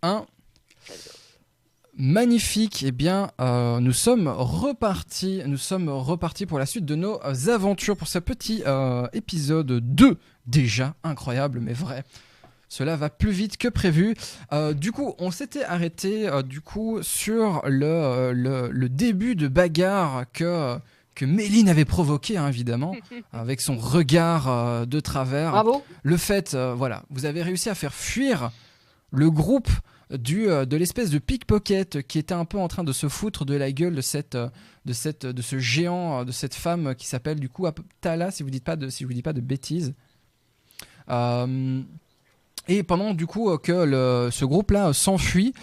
1. Magnifique, eh bien, nous sommes repartis pour la suite de nos aventures pour ce petit épisode 2, déjà incroyable mais vrai. Cela va plus vite que prévu. Du coup, on s'était arrêté sur le début de bagarre que Méline avait provoqué, hein, évidemment, avec son regard de travers. Bravo. Le fait, vous avez réussi à faire fuir le groupe de l'espèce de pickpocket qui était un peu en train de se foutre de la gueule de ce géant, de cette femme qui s'appelle du coup Tala, si je vous dis pas de bêtises. Et pendant du coup que ce groupe-là s'enfuit,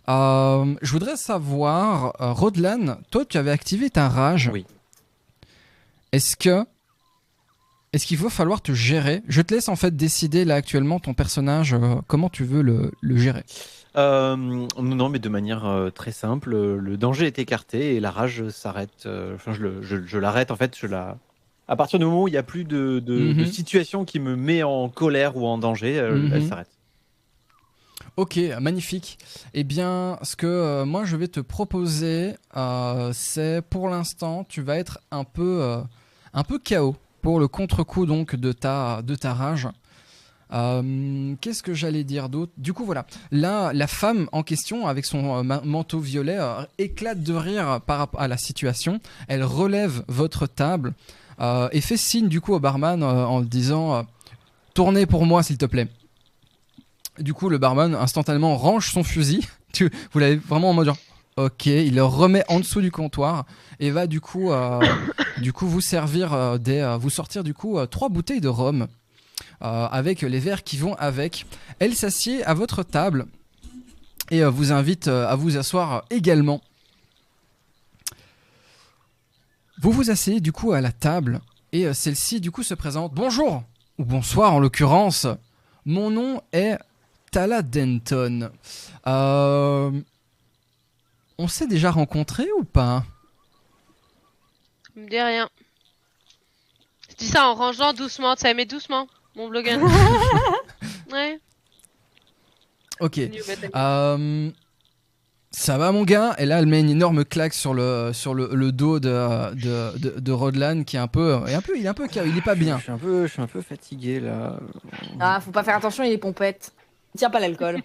je voudrais savoir, Rodlan, toi tu avais activé ta rage. Oui. Est-ce qu'il va falloir te gérer ? Je te laisse en fait décider là actuellement ton personnage, comment tu veux le gérer. Non, mais de manière très simple, le danger est écarté et la rage s'arrête. Je l'arrête en fait. À partir du moment où il n'y a plus de situation qui me met en colère ou en danger, elle s'arrête. Ok, magnifique. Eh bien, ce que moi je vais te proposer, c'est pour l'instant, tu vas être un peu KO pour le contre-coup donc de ta rage. Qu'est-ce que j'allais dire d'autre ? Du coup, voilà. Là, la femme en question, avec son manteau violet, éclate de rire par rapport à la situation. Elle relève votre table et fait signe du coup au barman en disant tournez pour moi, s'il te plaît. Du coup, le barman instantanément range son fusil. Vous l'avez vraiment en mode genre, ok, il le remet en dessous du comptoir et va du coup vous servir vous sortir du coup 3 bouteilles de rhum. Avec les verres qui vont avec. Elle s'assied à votre table et vous invite à vous asseoir également. Vous vous asseyez du coup à la table et celle-ci du coup se présente. Bonjour, ou bonsoir en l'occurrence. Mon nom est Tala Denton. On s'est déjà rencontrés ou pas ? Ça me dit rien. Je dis ça en rangeant doucement, tu sais, mais doucement. Mon blogueur. Ouais. Ok. Ça va mon gars ? Et là elle met une énorme claque sur le dos de Rodlan qui est il est pas bien. Je suis un peu fatigué là. Ah, faut pas faire attention, il est pompette. Il tient pas l'alcool.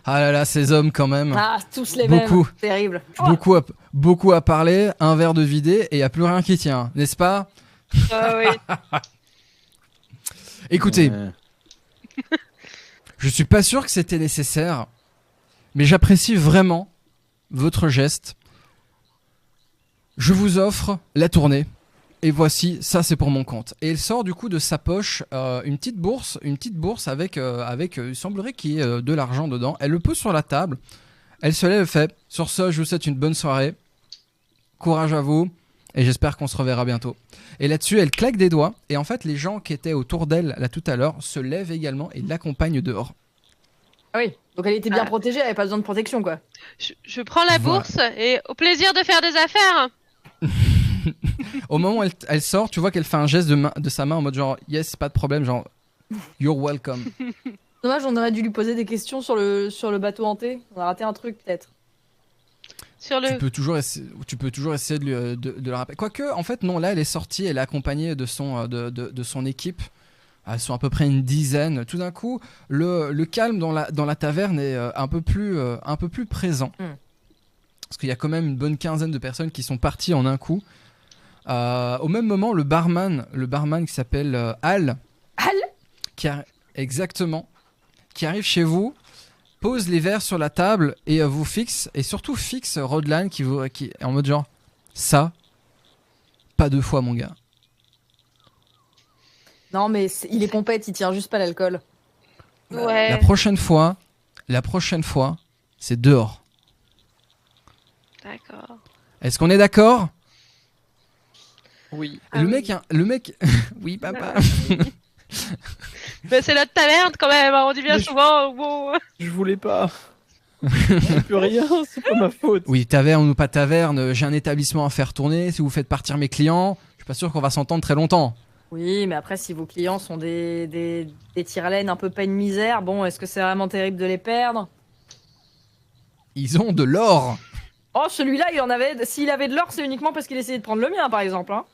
Ah là là, ces hommes quand même. Ah, tous les mêmes. Terrible. Beaucoup à parler, un verre de vidé et il n'y a plus rien qui tient, n'est-ce pas ? Oui. Écoutez, je suis pas sûr que c'était nécessaire, mais j'apprécie vraiment votre geste. Je vous offre la tournée. Et voici, ça c'est pour mon compte. Et elle sort du coup de sa poche une petite bourse avec il semblerait qu'il y ait de l'argent dedans. Elle le pose sur la table. Elle se lève et fait « Sur ce, je vous souhaite une bonne soirée. Courage à vous. Et j'espère qu'on se reverra bientôt. » Et là-dessus, elle claque des doigts. Et en fait, les gens qui étaient autour d'elle là tout à l'heure se lèvent également et l'accompagnent dehors. Ah oui, donc elle était bien protégée, elle avait pas besoin de protection quoi. Je prends la bourse et au plaisir de faire des affaires. Au moment où elle sort, tu vois qu'elle fait un geste de sa main en mode genre yes, pas de problème, genre you're welcome. Dommage, on aurait dû lui poser des questions sur le bateau hanté. On a raté un truc peut-être. Tu peux toujours essayer de le rappeler. Quoique, en fait, non, là elle est sortie, elle est accompagnée de son équipe. Elles sont à peu près une dizaine. Tout d'un coup, le calme dans la taverne est un peu plus présent. Parce qu'il y a quand même une bonne quinzaine de personnes qui sont parties en un coup. Au même moment, le barman qui s'appelle Al, exactement, qui arrive chez vous, pose les verres sur la table et vous fixe, et surtout fixe Rodlan qui est en mode genre, ça, pas 2 fois mon gars. Non mais il est pompette, il tient juste pas l'alcool. Ouais. La prochaine fois, c'est dehors. D'accord. Est-ce qu'on est d'accord ? Oui. Le mec, oui papa. Mais c'est notre taverne quand même, on dit bien souvent. Bon. Je voulais pas. C'est plus rien, c'est pas ma faute. Oui, taverne ou pas taverne, j'ai un établissement à faire tourner. Si vous faites partir mes clients, je suis pas sûr qu'on va s'entendre très longtemps. Oui, mais après, si vos clients sont des tire-laine un peu pas une misère, bon, est-ce que c'est vraiment terrible de les perdre? Ils ont de l'or. Oh, celui-là, il en avait. S'il avait de l'or, c'est uniquement parce qu'il essayait de prendre le mien, par exemple. Hein.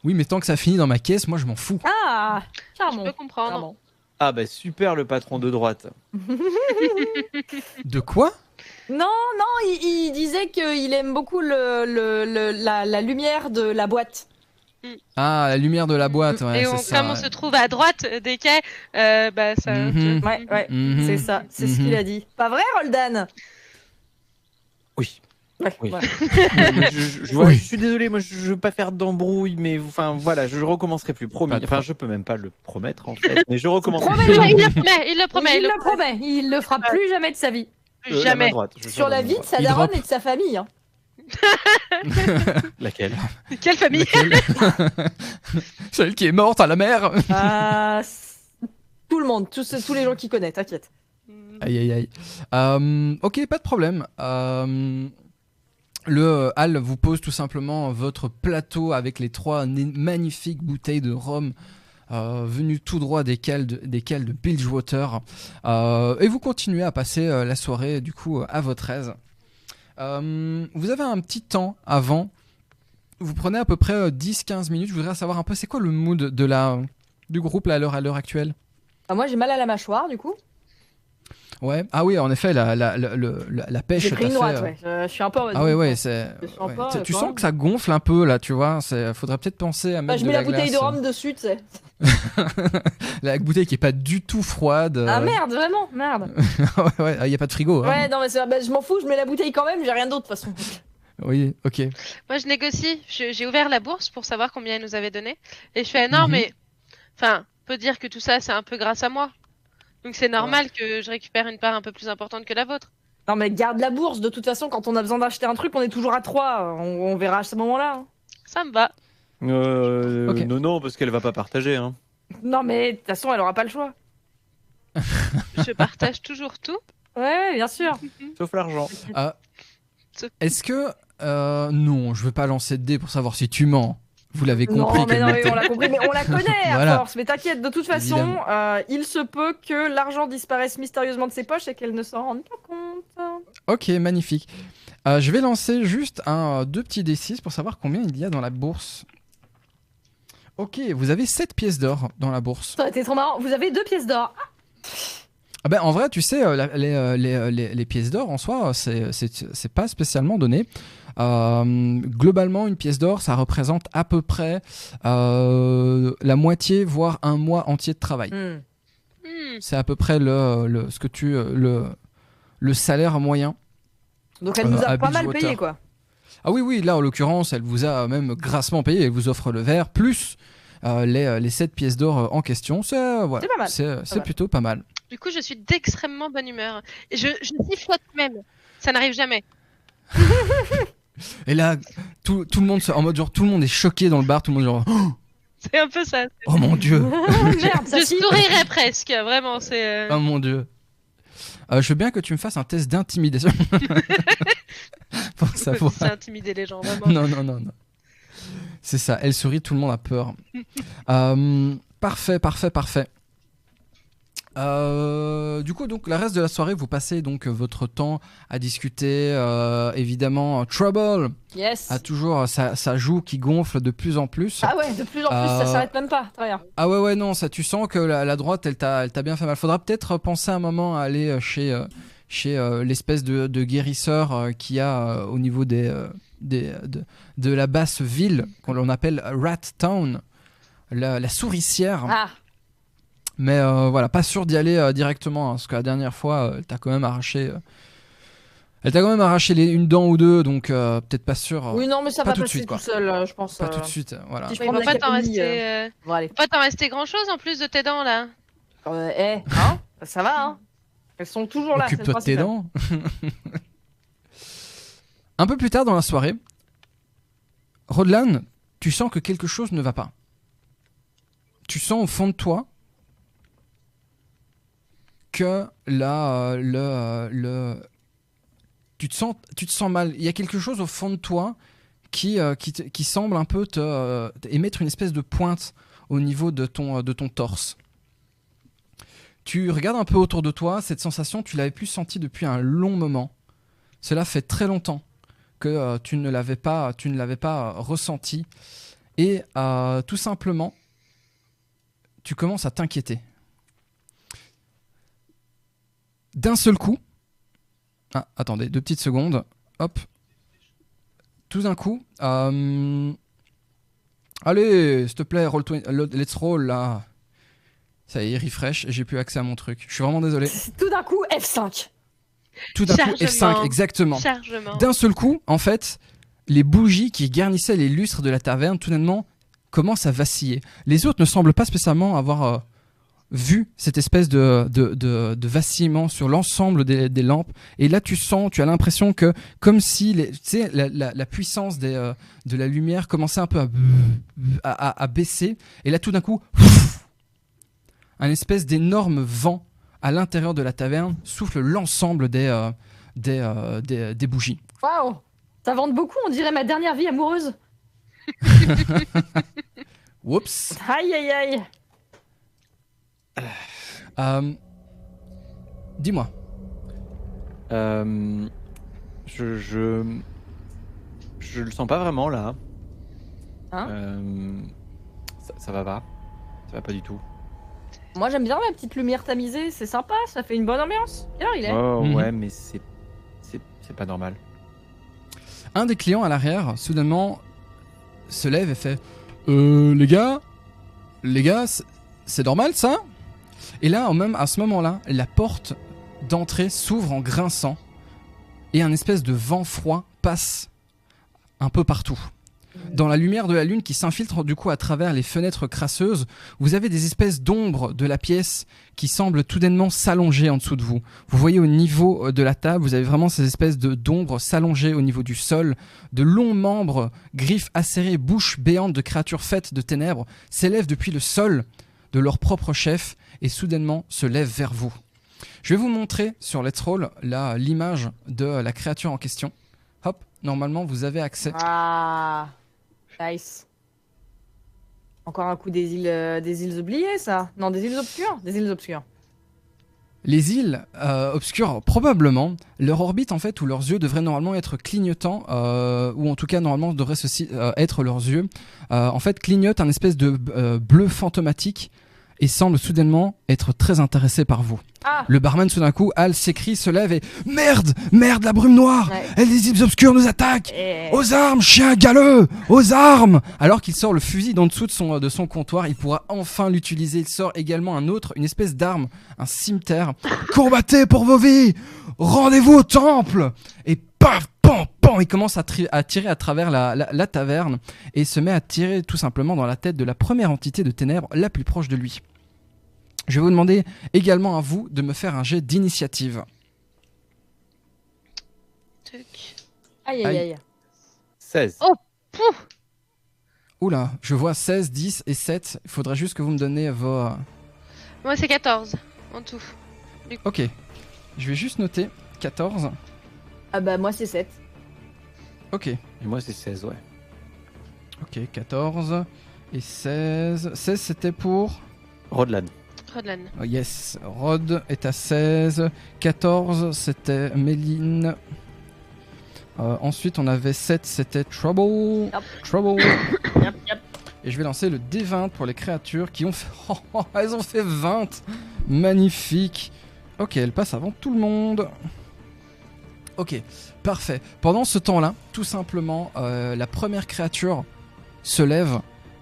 Oui, mais tant que ça finit dans ma caisse, moi je m'en fous. Ah, Je charmant. peux comprendre. charmant. Ah bah super le patron de droite. De quoi? Non, il disait qu'il aime beaucoup la lumière de la boîte. Ah, la lumière de la boîte, ouais, Et c'est ça. comme on ouais. se trouve à droite des quais, bah ça. Mhm. Ouais, Mhm. c'est ça, c'est ce qu'il a dit. Pas vrai, Roldan? Oui. Ouais, Oui. voilà. Oui. Je suis désolé, moi je veux pas faire d'embrouille, mais enfin voilà, je recommencerai plus, promis. Pas de Enfin, je peux même pas le promettre en fait, mais je recommence. Promets, Il oui. le promet, il le promet, Il le promet, il le fera plus jamais de sa vie. Plus La main jamais. droite, je Sur fais la main vie de droite. sa Il daronne drop. et de sa famille. Hein. Laquelle? Quelle famille? Laquelle? Celle qui est morte à la mer. Tout le monde, tous les gens qui connaissent, t'inquiète. Aïe aïe aïe. Ok, pas de problème. Le Hal vous pose tout simplement votre plateau avec les 3 magnifiques bouteilles de rhum venues tout droit des cales de Bilgewater. Et vous continuez à passer la soirée du coup à votre aise. Vous avez un petit temps avant. Vous prenez à peu près 10-15 minutes. Je voudrais savoir un peu c'est quoi le mood du groupe là, à l'heure actuelle. Ah, moi, j'ai mal à la mâchoire, du coup. Ouais. Ah oui, en effet, la pêche. J'ai pris t'a une droite, fait, ouais. Je suis un peu en mode. Ah ouais, c'est. Je sens ouais. pas, Tu quoi. sens que ça gonfle un peu là, tu vois. Faudrait peut-être penser à Bah, mettre je de mets la la bouteille de glace. rhum dessus, tu sais. La bouteille qui est pas du tout froide. Ah merde, vraiment, merde. Ouais, y a pas de frigo. Hein. Ouais, non, mais bah, je m'en fous, je mets la bouteille quand même, j'ai rien d'autre de toute façon. Oui, ok. Moi, je négocie. J'ai ouvert la bourse pour savoir combien ils nous avaient donné. Et je fais non, Mhm. mais. Enfin, on peut dire que tout ça, c'est un peu grâce à moi. Donc c'est normal que je récupère une part un peu plus importante que la vôtre. Non, mais garde la bourse, de toute façon, quand on a besoin d'acheter un truc, on est toujours à 3. On verra à ce moment-là. Hein. Ça me va. Ok. Non, parce qu'elle va pas partager. Hein. Non, mais de toute façon, elle aura pas le choix. Je partage toujours tout. Ouais, bien sûr. Sauf l'argent. Est-ce que non, je veux pas lancer de dés pour savoir si tu mens. Vous l'avez compris. Non, mais, qu'elle non, mais mentait. on l'a compris, mais on la connaît à Voilà. force. Mais t'inquiète, de toute façon, Évidemment. il se peut que l'argent disparaisse mystérieusement de ses poches et qu'elle ne s'en rende pas compte. Ok, magnifique. Je vais lancer juste 2 petits D6 pour savoir combien il y a dans la bourse. Ok, vous avez 7 pièces d'or dans la bourse. Ça aurait été trop marrant. Vous avez 2 pièces d'or. Ah ben, en vrai, tu sais, les pièces d'or en soi, c'est pas spécialement donné. Globalement, une pièce d'or, ça représente à peu près la moitié, voire un mois entier de travail. C'est à peu près le salaire moyen. Donc elle nous a à pas mal Bilgewater. payé, quoi. Ah oui, là en l'occurrence, elle vous a même grassement payé. Elle vous offre le verre plus les 7 pièces d'or en question. C'est voilà, C'est pas mal. c'est mal. plutôt pas mal. Du coup, je suis d'extrêmement bonne humeur. Et je sifflote même. Ça n'arrive jamais. Et là, tout le monde en mode genre tout le monde est choqué dans le bar, tout le monde genre C'est un peu ça. oh mon dieu, Merde, ça Je si. sourirais presque. Vraiment, c'est. oh mon dieu. Je veux bien que tu me fasses un test d'intimidation pour savoir. C'est intimider les gens, vraiment. Non. C'est ça, elle sourit, tout le monde a peur. Parfait. Du coup, donc, le reste de la soirée, vous passez donc votre temps à discuter. Évidemment, Trouble Yes. a toujours sa joue qui gonfle de plus en plus. Ah ouais, de plus en plus, ça s'arrête même pas. Très bien. Ah ouais, non, ça, tu sens que la droite, elle t'a bien fait mal. Faudra peut-être penser un moment à aller chez l'espèce de guérisseur qu'il y a au niveau de la basse ville, qu'on appelle Rat Town, la souricière. Ah, Mais voilà, pas sûr d'y aller directement, hein, parce que la dernière fois, elle t'a quand même arraché une dent ou deux, donc peut-être pas sûr. oui, non, mais ça pas va tout de passer suite, quoi. tout seul, je pense. Pas tout de suite, voilà. Si je Il prends va de la pas t'en camomille, rester. Bon, allez. Va pas t'en rester grand chose en plus de tes dents là. Hein ça va, hein. Elles sont toujours là. c'est le Occupe-toi de tes principal. dents. Un peu plus tard dans la soirée, Rodlan, tu sens que quelque chose ne va pas. Tu sens au fond de toi que tu te sens mal. Il y a quelque chose au fond de toi qui semble un peu émettre une espèce de pointe au niveau de ton torse. Tu regardes un peu autour de toi, cette sensation, tu l'avais plus sentie depuis un long moment. Cela fait très longtemps que tu ne l'avais pas ressenti. Et tout simplement, tu commences à t'inquiéter. D'un seul coup, attendez, 2 petites secondes, hop, tout d'un coup, allez, s'il te plaît, let's roll là. Ça y est, refresh, et j'ai plus accès à mon truc. Je suis vraiment désolé. Tout d'un coup, F5. Tout d'un coup, F5, exactement. Chargement. D'un seul coup, en fait, les bougies qui garnissaient les lustres de la taverne, tout d'un commencent à vaciller. Les autres ne semblent pas spécialement avoir vu cette espèce de vacillement sur l'ensemble des lampes. Et là, tu as l'impression que, comme si la puissance de la lumière commençait un peu à baisser. Et là, tout d'un coup, un espèce d'énorme vent à l'intérieur de la taverne souffle l'ensemble des bougies. Waouh, ça vente beaucoup, on dirait ma dernière vie amoureuse. Oups. Aïe, aïe, aïe. Dis-moi. Je le sens pas vraiment là. Hein Ça va pas. Ça va pas du tout. Moi j'aime bien la petite lumière tamisée, c'est sympa, ça fait une bonne ambiance. Quelle heure il est? Oh, ouais, mais c'est pas normal. Un des clients à l'arrière, soudainement, se lève et fait les gars, c'est normal ça? Et là, même à ce moment-là, la porte d'entrée s'ouvre en grinçant et un espèce de vent froid passe un peu partout. Dans la lumière de la lune qui s'infiltre du coup à travers les fenêtres crasseuses, vous avez des espèces d'ombres de la pièce qui semblent tout d'ainement s'allonger en dessous de vous. Vous voyez au niveau de la table, vous avez vraiment ces espèces d'ombres s'allonger au niveau du sol. De longs membres, griffes acérées, bouches béantes de créatures faites de ténèbres s'élèvent depuis le sol de leur propre chef et soudainement se lèvent vers vous. Je vais vous montrer sur Let's Roll l'image de la créature en question. Hop, normalement vous avez accès. Ah, nice. Encore un coup des îles oubliées, ça? Non, des îles obscures? Des îles obscures. Les îles obscures, probablement, leur orbite en fait, ou leurs yeux devraient normalement être clignotants, ou en tout cas normalement devraient être leurs yeux. En fait, clignotent un espèce de bleu fantomatique et semble soudainement être très intéressé par vous. Ah. Le barman, tout d'un coup, Al s'écrie, se lève et merde, la brume noire, Ouais. les îles obscures nous attaquent. Et... Aux armes, chien galeux! Aux armes! Alors qu'il sort le fusil d'en dessous de son comptoir, il pourra enfin l'utiliser. Il sort également une espèce d'arme, un cimeterre. Combattez pour vos vies! Rendez-vous au temple! Et paf, pan, pan! Il commence à tirer à travers la taverne et se met à tirer tout simplement dans la tête de la première entité de ténèbres la plus proche de lui. Je vais vous demander également à vous de me faire un jet d'initiative. Aïe, aïe, aïe. 16. Oh, pouf. Oula, je vois 16, 10 et 7. Il faudrait juste que vous me donniez vos... Moi, c'est 14 en tout. Ok, je vais juste noter 14. Ah bah moi c'est 7. Ok, Et moi, c'est 16, ouais. ok, 14 et 16. 16 c'était pour... Rodlan. Rodlan. Oh, yes, Rod est à 16. 14 c'était Méline. Ensuite on avait 7, c'était Trouble. Yep. Trouble. Yep, yep. Et je vais lancer le D20 pour les créatures qui ont fait... elles ont fait 20. Magnifique. Ok, elles passent avant tout le monde. Ok, parfait. Pendant ce temps-là, tout simplement, la première créature se lève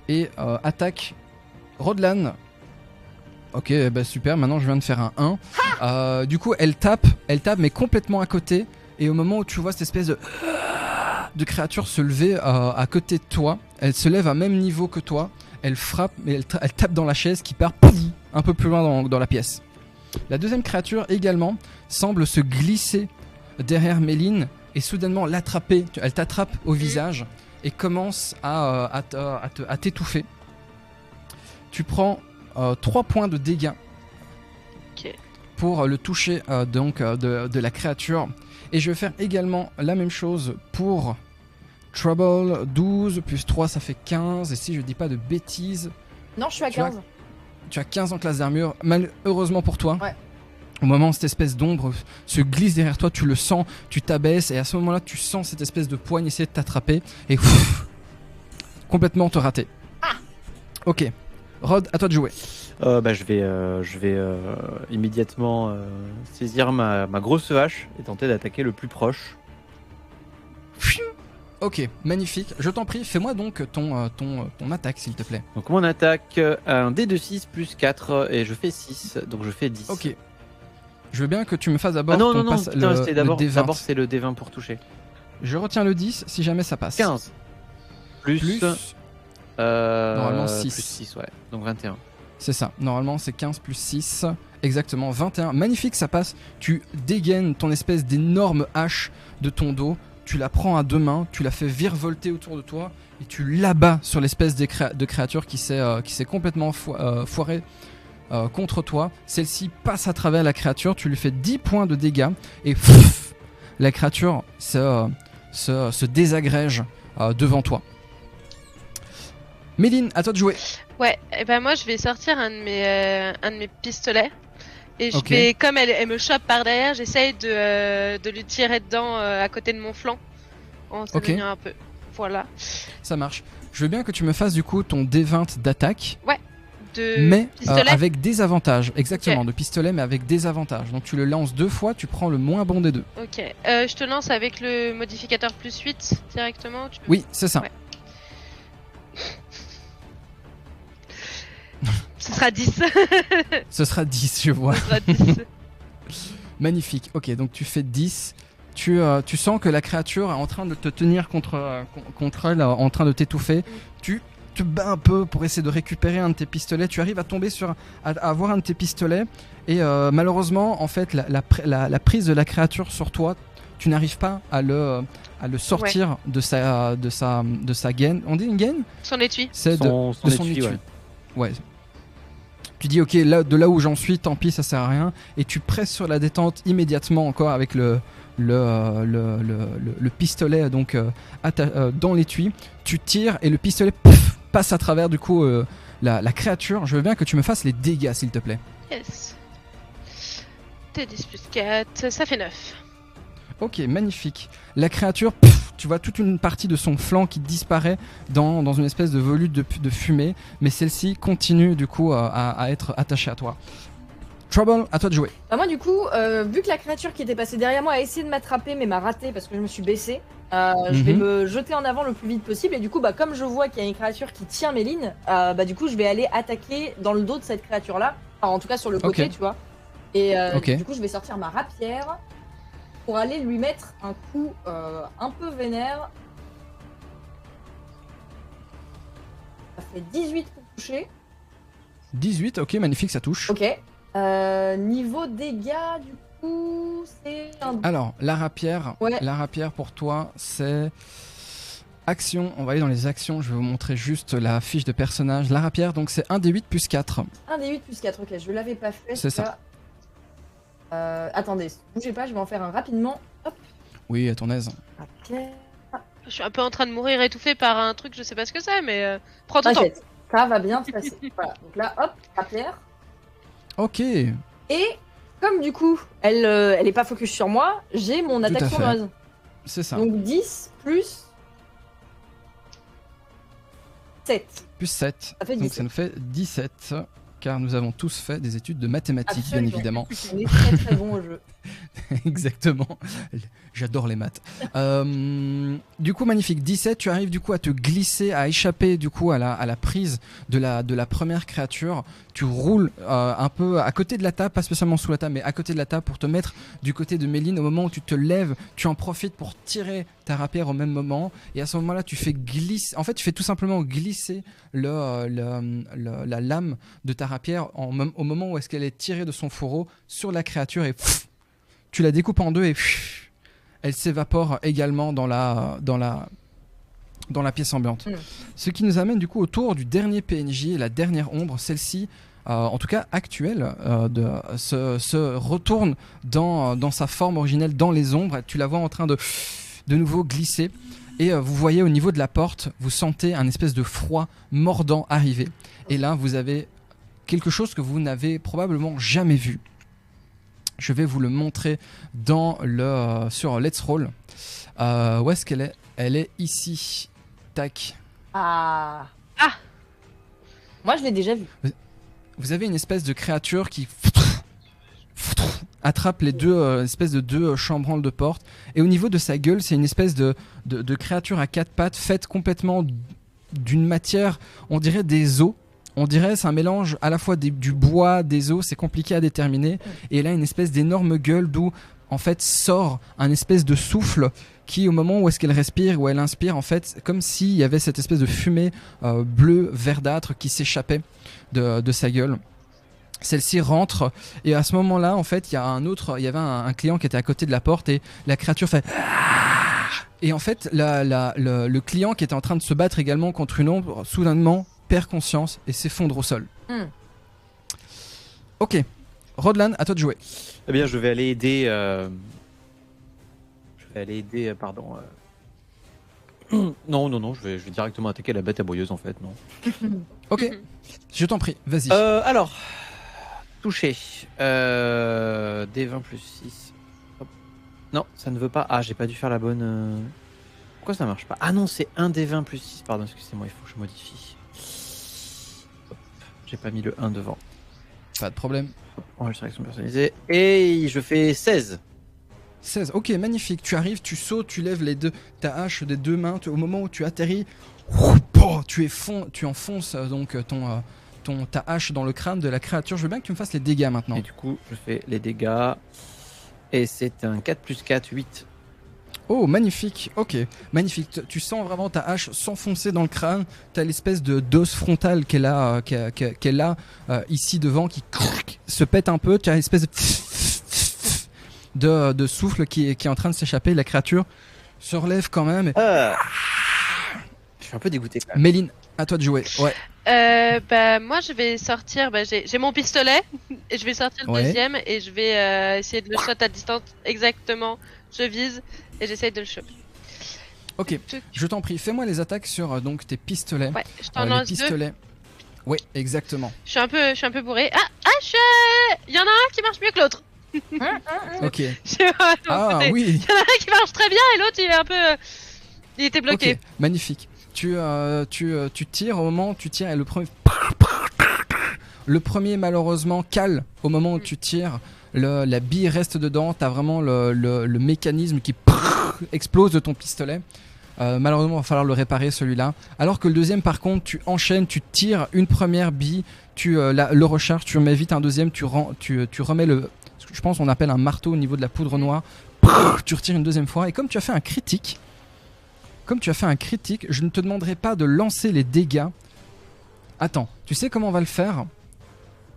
et attaque Rodlan. Ok, bah super, maintenant je viens de faire un 1. Du coup, elle tape, mais complètement à côté. Et au moment où tu vois cette espèce de créature se lever à côté de toi, elle se lève à même niveau que toi. Elle frappe, mais elle tape dans la chaise qui part pouf, un peu plus loin dans la pièce. La deuxième créature également semble se glisser derrière Méline et soudainement l'attraper. Elle t'attrape au visage et commence à t'étouffer. Tu prends 3 points de dégâts pour le toucher de la créature. Et je vais faire également la même chose pour Trouble. 12 plus 3 ça fait 15. Et si je dis pas de bêtises, Non, je suis à Tu as- 15. Tu as 15 en classe d'armure, malheureusement pour toi. Ouais. Au moment où cette espèce d'ombre se glisse derrière toi, tu le sens, tu t'abaisses et à ce moment-là, tu sens cette espèce de poigne essayer de t'attraper et complètement te rater. Ok. Rod, à toi de jouer. Je vais immédiatement saisir ma grosse hache et tenter d'attaquer le plus proche. Ok, magnifique. Je t'en prie, fais-moi donc ton attaque, s'il te plaît. Donc mon attaque, un dé de 6 plus 4 et je fais 6, donc je fais 10. Ok. Je veux bien que tu me fasses d'abord Ah non, ton non, non, passe- putain, c'était d'abord D20. c'est le D20 pour toucher. Je retiens le 10 si jamais ça passe. 15. Plus, Normalement, plus 6. 6, ouais, donc 21. C'est ça, normalement c'est 15 plus 6, exactement 21. Magnifique, ça passe. Tu dégaines ton espèce d'énorme hache de ton dos, tu la prends à deux mains, tu la fais virevolter autour de toi et tu l'abats sur l'espèce de créature qui s'est complètement foirée contre toi. Celle-ci passe à travers la créature, tu lui fais 10 points de dégâts et la créature se désagrège devant toi. Méline, à toi de jouer. Ouais, et ben moi je vais sortir un de mes pistolets. Et je Ok. vais, comme elle me chope par derrière, j'essaye de lui tirer dedans à côté de mon flanc. En s'éloignant un peu. Voilà. Ça marche. Je veux bien que tu me fasses du coup ton D20 d'attaque, mais pistolet. avec des avantages. Exactement, de pistolet, mais avec des avantages. Donc tu le lances 2 fois, tu prends le moins bon des deux. Ok. Je te lance avec le modificateur plus 8 directement. Oui, c'est ça. Ouais. Ce sera 10. Ce sera 10, je vois. Ce sera 10. Magnifique. Ok, donc tu fais 10. Tu sens que la créature est en train de te tenir contre elle, en train de t'étouffer. Tu te bats un peu pour essayer de récupérer un de tes pistolets. Tu arrives à tomber à avoir un de tes pistolets. Et malheureusement, en fait, la prise de la créature sur toi, tu n'arrives pas à le sortir de sa gaine. On dit une gaine ? Son étui. C'est de son étui, étui. ouais. Ouais. Tu dis ok, de là où j'en suis, tant pis, ça sert à rien. Et tu presses sur la détente immédiatement encore avec le pistolet donc dans l'étui. Tu tires et le pistolet passe à travers du coup la créature. Je veux bien que tu me fasses les dégâts s'il te plaît. Yes. T10 plus 4, ça fait 9. Ok, magnifique. La créature, tu vois toute une partie de son flanc qui disparaît dans une espèce de volute de fumée, mais celle-ci continue du coup à être attachée à toi. Trouble, à toi de jouer. Bah moi du coup, vu que la créature qui était passée derrière moi a essayé de m'attraper mais m'a raté parce que je me suis baissée, je vais me jeter en avant le plus vite possible et du coup bah comme je vois qu'il y a une créature qui tient Méline, bah du coup je vais aller attaquer dans le dos de cette créature là, enfin en tout cas sur le côté tu vois. Et du coup je vais sortir ma rapière pour aller lui mettre un coup un peu vénère. Ça fait 18 pour toucher. 18, ok, magnifique, ça touche. Ok. Niveau dégâts, du coup, c'est un... Alors, la rapière, pour toi, c'est action. On va aller dans les actions. Je vais vous montrer juste la fiche de personnage. La rapière, donc c'est 1d8 plus 4. 1d8 plus 4, ok, je l'avais pas fait. C'est ça. Attendez, bougez pas, je vais en faire un rapidement. Hop. Oui, à ton aise. Rapière. Je suis un peu en train de mourir étouffé par un truc, je sais pas ce que c'est, mais prends ton temps. T'inquiète, ça va bien se passer. Voilà, donc là, hop, rapière. Ok. Et comme du coup, elle est pas focus sur moi, j'ai mon attaque sournoise. C'est ça. Donc 10 plus 7. Plus 7. Ça fait donc 17. ça nous fait 17. Car nous avons tous fait des études de mathématiques, Absolument. bien évidemment. On est très très bon au jeu. Exactement. J'adore les maths. Du coup, magnifique. 17, tu arrives du coup à te glisser, à échapper du coup à la prise de la première créature. Tu roules un peu à côté de la table, pas spécialement sous la table, mais à côté de la table pour te mettre du côté de Méline. Au moment où tu te lèves, tu en profites pour tirer ta rapière au même moment. Et à ce moment-là, tu fais glisser. En fait, tu fais tout simplement glisser la lame de ta rapière au moment où est-ce qu'elle est tirée de son fourreau sur la créature et tu la découpes en deux et elle s'évapore également dans la pièce ambiante. Ce qui nous amène du coup autour du dernier PNJ et la dernière ombre, celle-ci, en tout cas actuelle, se retourne dans sa forme originelle dans les ombres. Tu la vois en train de nouveau glisser Et vous voyez au niveau de la porte, vous sentez un espèce de froid mordant arriver. Et là, vous avez quelque chose que vous n'avez probablement jamais vu. Je vais vous le montrer sur Let's Roll. Où est-ce qu'elle est? Elle est ici. Tac. Ah. Moi, je l'ai déjà vu. Vous avez une espèce de créature qui attrape les deux espèces de deux chambranles de porte. Et au niveau de sa gueule, c'est une espèce de créature à quatre pattes faite complètement d'une matière, on dirait des os. On dirait c'est un mélange à la fois du bois, des os, c'est compliqué à déterminer. Et elle a une espèce d'énorme gueule d'où en fait sort un espèce de souffle qui au moment où est-ce qu'elle respire, où elle inspire en fait, comme s'il y avait cette espèce de fumée bleue verdâtre qui s'échappait de sa gueule. Celle-ci rentre et à ce moment-là en fait il y avait un client qui était à côté de la porte et la créature fait et en fait le client qui était en train de se battre également contre une ombre soudainement perd conscience et s'effondre au sol. Ok, Rodlan, à toi de jouer. Eh bien, je vais aller aider. Non, je vais directement attaquer la bête aboyeuse en fait, non. Ok, je t'en prie, vas-y. Alors, touché. D20 plus 6. Hop. Non, ça ne veut pas. Ah, j'ai pas dû faire la bonne. Pourquoi ça marche pas? Ah non, c'est 1 D20 plus 6. Pardon, excusez-moi, il faut que je modifie. Hop. J'ai pas mis le 1 devant. Pas de problème. Enregistration personnalisée. Et je fais 16. 16, ok, magnifique. Tu arrives, tu sautes, tu lèves ta hache des deux mains. Au moment où tu atterris, tu enfonces donc ta hache dans le crâne de la créature. Je veux bien que tu me fasses les dégâts maintenant. Et du coup, je fais les dégâts. Et c'est un 4 plus 4, 8. Oh, magnifique, ok, magnifique. Tu sens vraiment ta hache s'enfoncer dans le crâne. Tu as l'espèce d'os frontal qu'elle a ici devant qui se pète un peu. Tu as l'espèce de souffle qui est en train de s'échapper. La créature se relève quand même. Je suis un peu dégoûté quand même. Méline, à toi de jouer. Ouais. Moi je vais sortir, j'ai mon pistolet et je vais sortir le deuxième et je vais essayer de le shot à distance exactement. Je vise et j'essaye de le choper. Ok, je t'en prie, fais-moi les attaques sur donc tes pistolets. Ouais, je t'en lance pistolets. Oui, exactement. Je suis un peu bourré. Il y en a un qui marche mieux que l'autre. Ok. Ah oui. Il y en a un qui marche très bien et l'autre il est un peu... Il était bloqué. Ok, magnifique. Tu tires au moment où tu tires et le premier malheureusement cale au moment où tu tires. La bille reste dedans, t'as vraiment le mécanisme qui explose de ton pistolet. Malheureusement, il va falloir le réparer celui-là. Alors que le deuxième, par contre, tu enchaînes, tu tires une première bille, tu le recharges, tu remets vite un deuxième, tu remets ce que je pense qu'on appelle un marteau au niveau de la poudre noire. Tu retires une deuxième fois. Et comme tu as fait un critique, je ne te demanderai pas de lancer les dégâts. Attends, tu sais comment on va le faire ?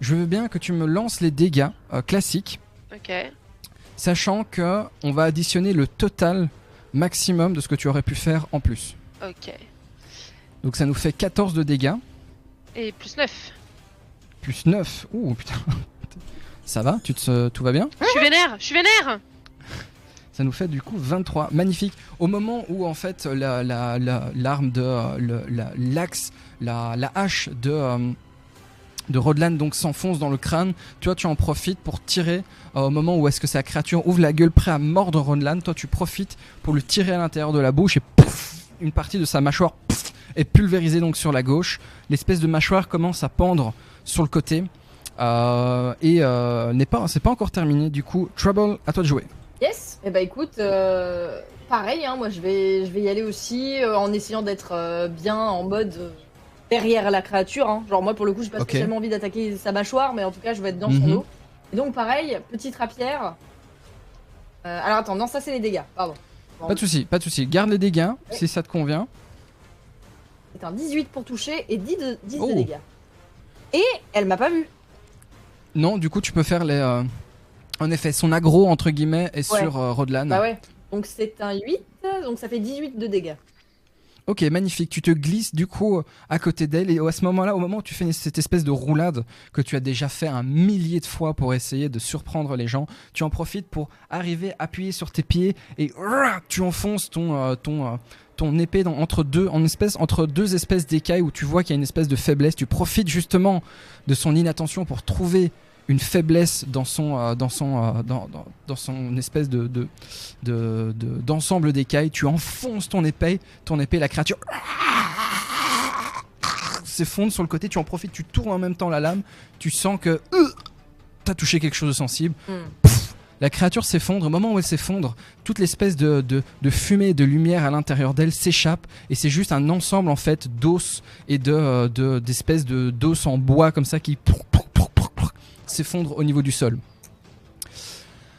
Je veux bien que tu me lances les dégâts classiques. Ok. Sachant que on va additionner le total maximum de ce que tu aurais pu faire en plus. Ok. Donc ça nous fait 14 de dégâts. Et plus 9. Plus 9. Ouh putain. Ça va ? Tout va bien ? Je suis vénère. Ça nous fait du coup 23. Magnifique. Au moment où en fait l'arme la hache de Rodlan donc s'enfonce dans le crâne, toi tu en profites pour tirer au moment où est-ce que sa créature ouvre la gueule prêt à mordre Rodlan, toi tu profites pour le tirer à l'intérieur de la bouche et pouf, une partie de sa mâchoire est pulvérisée donc sur la gauche, l'espèce de mâchoire commence à pendre sur le côté c'est pas encore terminé. Du coup Trouble, à toi de jouer. Yes, et bah écoute, pareil, moi je vais y aller aussi en essayant d'être bien en mode derrière la créature. Genre moi pour le coup j'ai pas spécialement envie d'attaquer sa mâchoire, mais en tout cas je vais être dans son dos. Et donc pareil, petite rapière. Alors attends, non ça c'est les dégâts, pardon. Pas de soucis, garde les dégâts si ça te convient. C'est un 18 pour toucher et 10 de dégâts. Et elle m'a pas vu. Non, du coup tu peux faire les... En effet, son aggro entre guillemets est sur Rodlan. Bah ouais, donc c'est un 8, donc ça fait 18 de dégâts. Ok, magnifique. Tu te glisses du coup à côté d'elle et à ce moment-là, au moment où tu fais cette espèce de roulade que tu as déjà fait 1 millier de fois pour essayer de surprendre les gens, tu en profites pour arriver, appuyer sur tes pieds et tu enfonces ton épée entre deux espèces d'écailles où tu vois qu'il y a une espèce de faiblesse. Tu profites justement de son inattention pour trouver une faiblesse dans son espèce d'ensemble d'écailles. Tu enfonces ton épée, la créature s'effondre sur le côté, tu en profites, tu tournes en même temps la lame, tu sens que t'as touché quelque chose de sensible. Pff, la créature s'effondre, au moment où elle s'effondre, toute l'espèce de fumée et de lumière à l'intérieur d'elle s'échappe et c'est juste un ensemble en fait d'os et d'espèces d'os en bois comme ça qui s'effondre au niveau du sol.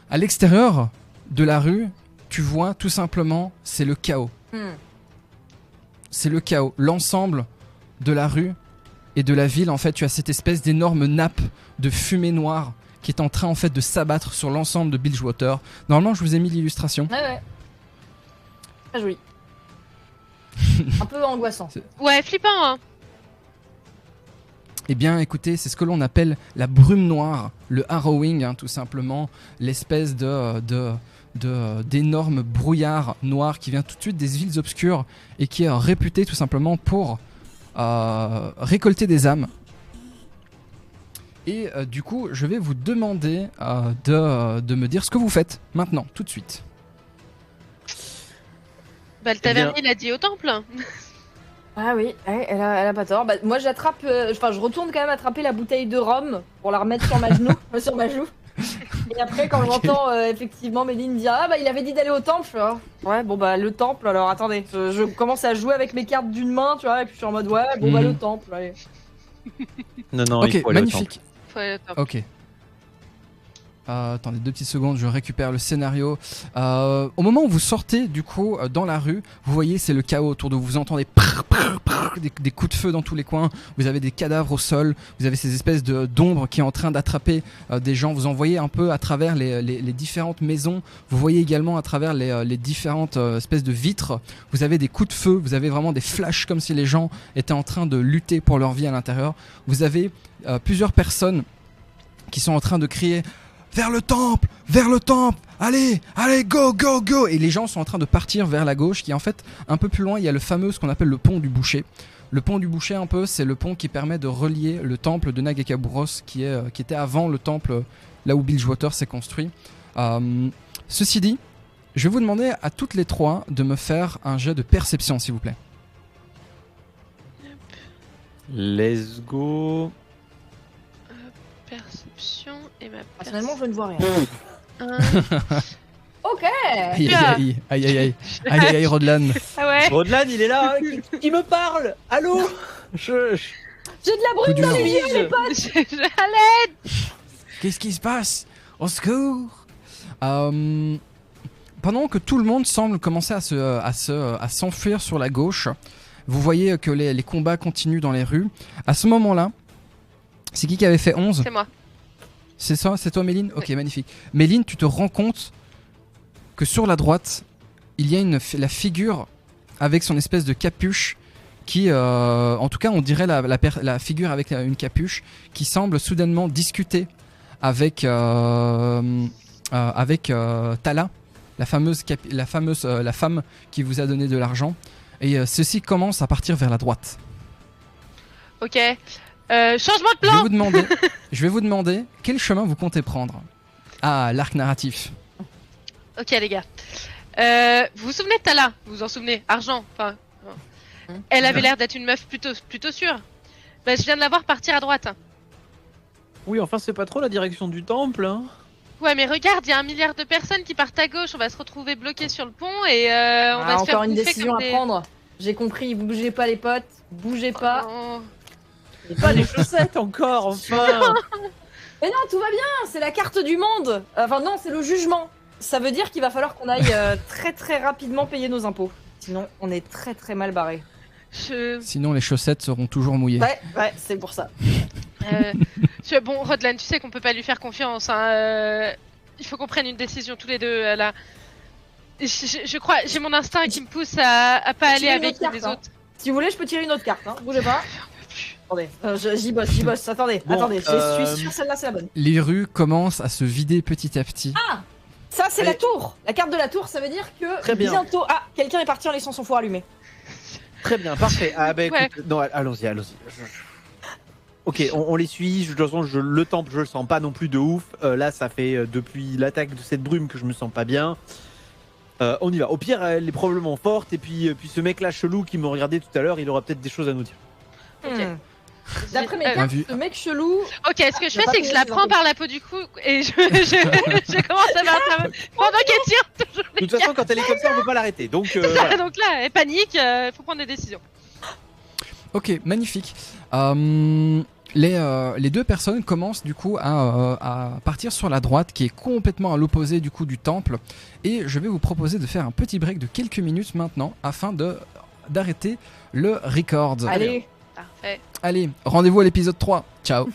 À l'extérieur de la rue, tu vois tout simplement, c'est le chaos. C'est le chaos. L'ensemble de la rue et de la ville, en fait, tu as cette espèce d'énorme nappe de fumée noire qui est en train en fait de s'abattre sur l'ensemble de Bilgewater. Normalement, je vous ai mis l'illustration. Ouais. Très joli. Un peu angoissant. Ouais, flippant, hein. Eh bien, écoutez, c'est ce que l'on appelle la brume noire, le harrowing, tout simplement, l'espèce d'énorme brouillard noir qui vient tout de suite des villes obscures et qui est réputé tout simplement pour récolter des âmes. Et du coup, je vais vous demander de me dire ce que vous faites maintenant, tout de suite. Bah, le tavernier l'a dit au temple. Ah oui, elle a pas tort. Bah, moi j'attrape, je retourne quand même attraper la bouteille de rhum pour la remettre sur ma joue. Et après quand j'entends effectivement Méline dire ah bah il avait dit d'aller au temple, je fais, ah, ouais bon bah le temple alors attendez, je commence à jouer avec mes cartes d'une main tu vois et puis je suis en mode ouais bon bah le temple allez. Non, ok, il faut aller magnifique. Faut aller au temple. Ok. Attendez 2 petites secondes, je récupère le scénario. Au moment où vous sortez du coup dans la rue, vous voyez c'est le chaos autour de vous. Vous entendez des coups de feu dans tous les coins. Vous avez des cadavres au sol. Vous avez ces espèces d'ombres qui est en train d'attraper des gens. Vous en voyez un peu à travers les différentes maisons. Vous voyez également à travers les différentes espèces de vitres. Vous avez des coups de feu. Vous avez vraiment des flashs comme si les gens étaient en train de lutter pour leur vie à l'intérieur. Vous avez plusieurs personnes qui sont en train de crier vers le temple, allez, go, go, go. Et les gens sont en train de partir vers la gauche, qui est en fait un peu plus loin, il y a le fameux, ce qu'on appelle le pont du boucher. Le pont du boucher, un peu, c'est le pont qui permet de relier le temple de Nagakabouros, qui était avant le temple, là où Bilgewater s'est construit. Ceci dit, je vais vous demander à toutes les 3 de me faire un jet de perception, s'il vous plaît. Let's go. Perception et ma Personnellement je ne vois rien. Ok. Aïe, Rodlan. Ah ouais. Rodlan, il est là, qui me parle. Allô. J'ai de la brume dans les yeux les potes. Allez. Qu'est-ce qui se passe? Au secours. Pendant que tout le monde semble commencer à s'enfuir sur la gauche, vous voyez que les combats continuent dans les rues. À ce moment-là, c'est qui avait fait 11? C'est moi. C'est ça? C'est toi, Méline? Ok, magnifique. Méline, tu te rends compte que sur la droite, il y a la figure avec son espèce de capuche qui, en tout cas, on dirait la figure avec une capuche qui semble soudainement discuter avec Tala, la femme qui vous a donné de l'argent. Et ceci commence à partir vers la droite. Ok. Changement de plan. Je vais vous demander quel chemin vous comptez prendre. Ah, l'arc narratif. Ok les gars. Vous vous souvenez de Tala? Vous vous en souvenez? Argent. Enfin. Elle avait l'air d'être une meuf plutôt sûre. Bah, je viens de la voir partir à droite. Oui, enfin c'est pas trop la direction du temple. Hein. Ouais, mais regarde, il y a 1 milliard de personnes qui partent à gauge. On va se retrouver bloqués sur le pont et on va se faire encore une bouffer décision comme à prendre. J'ai compris. Bougez pas les potes. Bougez pas. Oh. Et pas les chaussettes encore, enfin. Mais non, tout va bien. C'est la carte du monde. Enfin non, c'est le jugement. Ça veut dire qu'il va falloir qu'on aille très très rapidement payer nos impôts. Sinon, on est très très mal barré. Sinon, les chaussettes seront toujours mouillées. Ouais, c'est pour ça. Bon, Rodlan, tu sais qu'on peut pas lui faire confiance. Hein. Il faut qu'on prenne une décision tous les deux là. Je crois, j'ai mon instinct qui me pousse à pas aller Tirer une avec autre carte, les hein. autres. Si vous voulez, je peux tirer une autre carte, hein. Bougez pas. Attendez, j'y bosse, attendez, Bon, attendez, je suis sûr celle-là c'est la bonne. Les rues commencent à se vider petit à petit. Ça c'est Allez. la tour. La carte de la tour, ça veut dire que Très bien. bientôt... Ah, quelqu'un est parti en laissant son four allumé. Très bien, parfait. Ah bah Ouais. écoute, non, allons-y. Ok, on les suit. De toute façon, le temple, je le sens pas non plus de ouf. Là, ça fait depuis l'attaque de cette brume que je me sens pas bien. On y va. Au pire, elle est probablement forte. Et puis ce mec-là chelou qui me regardait tout à l'heure, il aura peut-être des choses à nous dire. Ok. D'après mes Euh, cartes, vu. ce mec chelou... Ok, ce que je On va fais, c'est que je la pas prends par la peau du cou et je commence à battre pendant qu'elle tire toujours De les toute façon, quand elle est comme ça, on peut pas l'arrêter. Donc, cartes. voilà. Donc là, elle panique, faut prendre des décisions. Ok, magnifique. Les deux personnes commencent du coup à partir sur la droite qui est complètement à l'opposé du coup du temple et je vais vous proposer de faire un petit break de quelques minutes maintenant afin d'arrêter le record. Allez. Parfait. Allez, rendez-vous à l'épisode 3. Ciao.